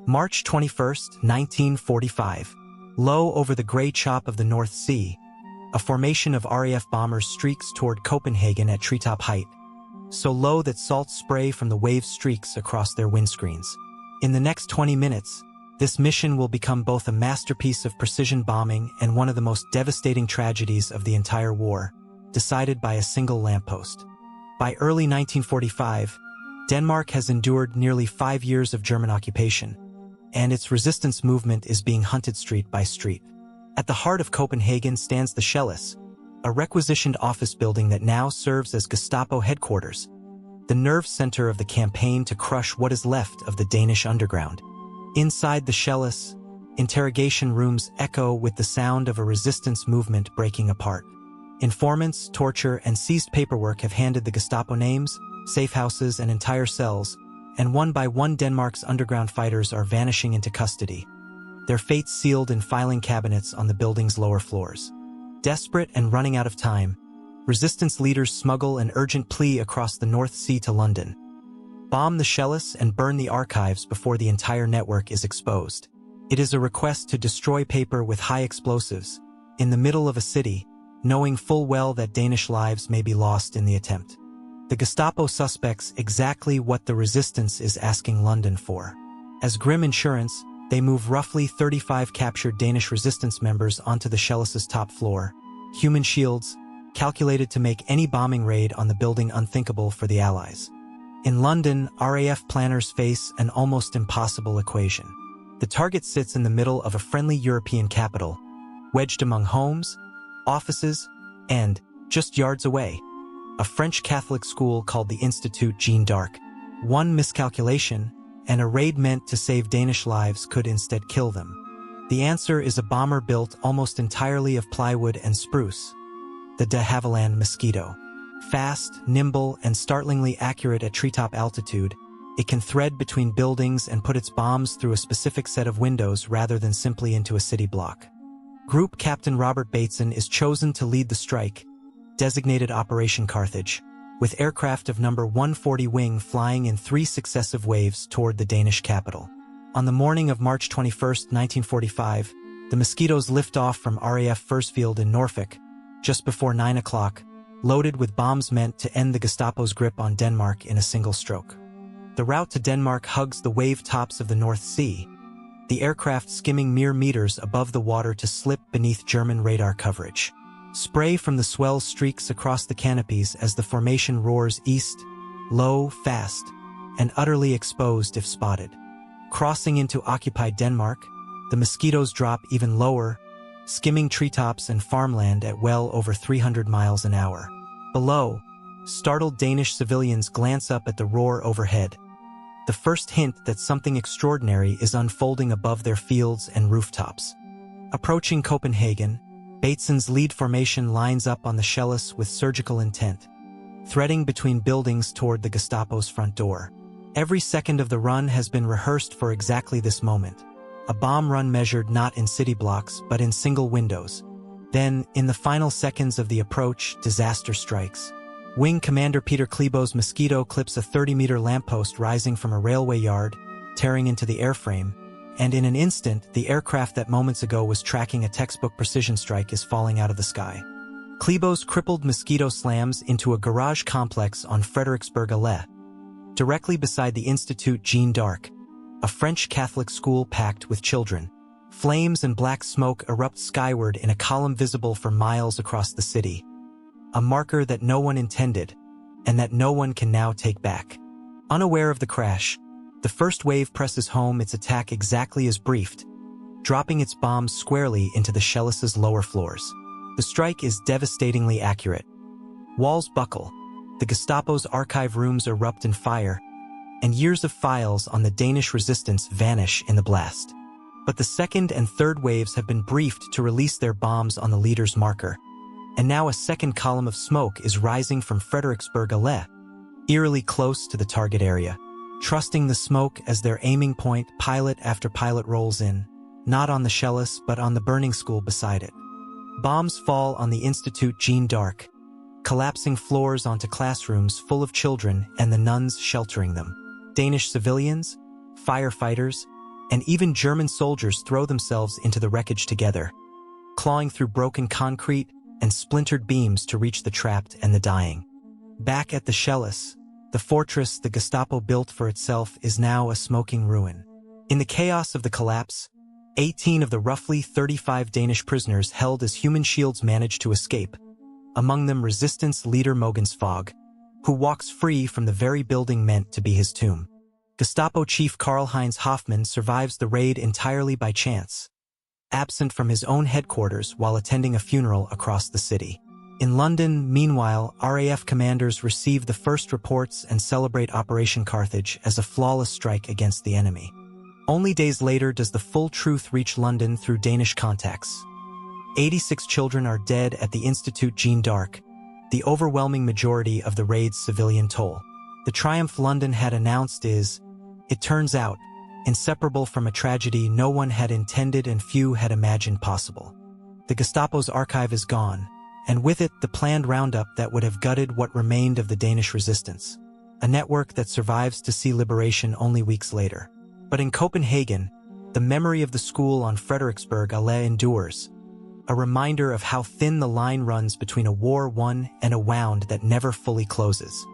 March 21st, 1945. Low over the gray chop of the North Sea, a formation of RAF bombers streaks toward Copenhagen at treetop height, so low that salt spray from the waves streaks across their windscreens. In the next 20 minutes, this mission will become both a masterpiece of precision bombing and one of the most devastating tragedies of the entire war, decided by a single lamppost. By early 1945, Denmark has endured nearly 5 years of German occupation, and its resistance movement is being hunted street by street. At the heart of Copenhagen stands the Schelles, a requisitioned office building that now serves as Gestapo headquarters, the nerve center of the campaign to crush what is left of the Danish underground. Inside the Schelles, interrogation rooms echo with the sound of a resistance movement breaking apart. Informants, torture, and seized paperwork have handed the Gestapo names, safe houses, and entire cells, and one by one Denmark's underground fighters are vanishing into custody, their fates sealed in filing cabinets on the building's lower floors. Desperate and running out of time, resistance leaders smuggle an urgent plea across the North Sea to London. Bomb the Schelles and burn the archives before the entire network is exposed. It is a request to destroy paper with high explosives, in the middle of a city, knowing full well that Danish lives may be lost in the attempt. The Gestapo suspects exactly what the resistance is asking London for. As grim insurance, they move roughly 35 captured Danish resistance members onto the Schelles' top floor, human shields, calculated to make any bombing raid on the building unthinkable for the Allies. In London, RAF planners face an almost impossible equation. The target sits in the middle of a friendly European capital, wedged among homes, offices, and, just yards away, a French Catholic school called the Institut Jeanne d'Arc. One miscalculation, and a raid meant to save Danish lives could instead kill them. The answer is a bomber built almost entirely of plywood and spruce, the de Havilland Mosquito. Fast, nimble, and startlingly accurate at treetop altitude, it can thread between buildings and put its bombs through a specific set of windows rather than simply into a city block. Group Captain Robert Bateson is chosen to lead the strike, designated Operation Carthage, with aircraft of number 140 wing flying in 3 successive waves toward the Danish capital. On the morning of March 21, 1945, the Mosquitoes lift off from RAF Field in Norfolk, just before 9 o'clock, loaded with bombs meant to end the Gestapo's grip on Denmark in a single stroke. The route to Denmark hugs the wave tops of the North Sea, the aircraft skimming mere meters above the water to slip beneath German radar coverage. Spray from the swells streaks across the canopies as the formation roars east, low, fast, and utterly exposed if spotted. Crossing into occupied Denmark, the Mosquitoes drop even lower, skimming treetops and farmland at well over 300 miles an hour. Below, startled Danish civilians glance up at the roar overhead, the first hint that something extraordinary is unfolding above their fields and rooftops. Approaching Copenhagen, Bateson's lead formation lines up on the Schelles with surgical intent, threading between buildings toward the Gestapo's front door. Every second of the run has been rehearsed for exactly this moment. A bomb run measured not in city blocks, but in single windows. Then, in the final seconds of the approach, disaster strikes. Wing Commander Peter Kleebo's Mosquito clips a 30-meter lamppost rising from a railway yard, tearing into the airframe, and in an instant, the aircraft that moments ago was tracking a textbook precision strike is falling out of the sky. Kleebo's crippled Mosquito slams into a garage complex on Frederiksberg Allé, directly beside the Institut Jeanne d'Arc, a French Catholic school packed with children. Flames and black smoke erupt skyward in a column visible for miles across the city, a marker that no one intended, and that no one can now take back. Unaware of the crash, the first wave presses home its attack exactly as briefed, dropping its bombs squarely into the Schelles' lower floors. The strike is devastatingly accurate. Walls buckle, the Gestapo's archive rooms erupt in fire, and years of files on the Danish resistance vanish in the blast. But the second and third waves have been briefed to release their bombs on the leader's marker, and now a second column of smoke is rising from Frederiksberg Allé, eerily close to the target area. Trusting the smoke as their aiming point, pilot after pilot rolls in, not on the Schelles but on the burning school beside it. Bombs fall on the Institut Jeanne d'Arc, collapsing floors onto classrooms full of children and the nuns sheltering them. Danish civilians, firefighters, and even German soldiers throw themselves into the wreckage together, clawing through broken concrete and splintered beams to reach the trapped and the dying. Back at the Schelles, the fortress the Gestapo built for itself is now a smoking ruin. In the chaos of the collapse, 18 of the roughly 35 Danish prisoners held as human shields managed to escape, among them resistance leader Mogens Fogh, who walks free from the very building meant to be his tomb. Gestapo chief Karl-Heinz Hoffmann survives the raid entirely by chance, absent from his own headquarters while attending a funeral across the city. In London, meanwhile, RAF commanders receive the first reports and celebrate Operation Carthage as a flawless strike against the enemy. Only days later does the full truth reach London through Danish contacts. 86 children are dead at the Institute Jeanne d'Arc, the overwhelming majority of the raid's civilian toll. The triumph London had announced is, it turns out, inseparable from a tragedy no one had intended and few had imagined possible. The Gestapo's archive is gone, and with it the planned roundup that would have gutted what remained of the Danish resistance, a network that survives to see liberation only weeks later. But in Copenhagen, the memory of the school on Frederiksberg Allé endures, a reminder of how thin the line runs between a war won and a wound that never fully closes.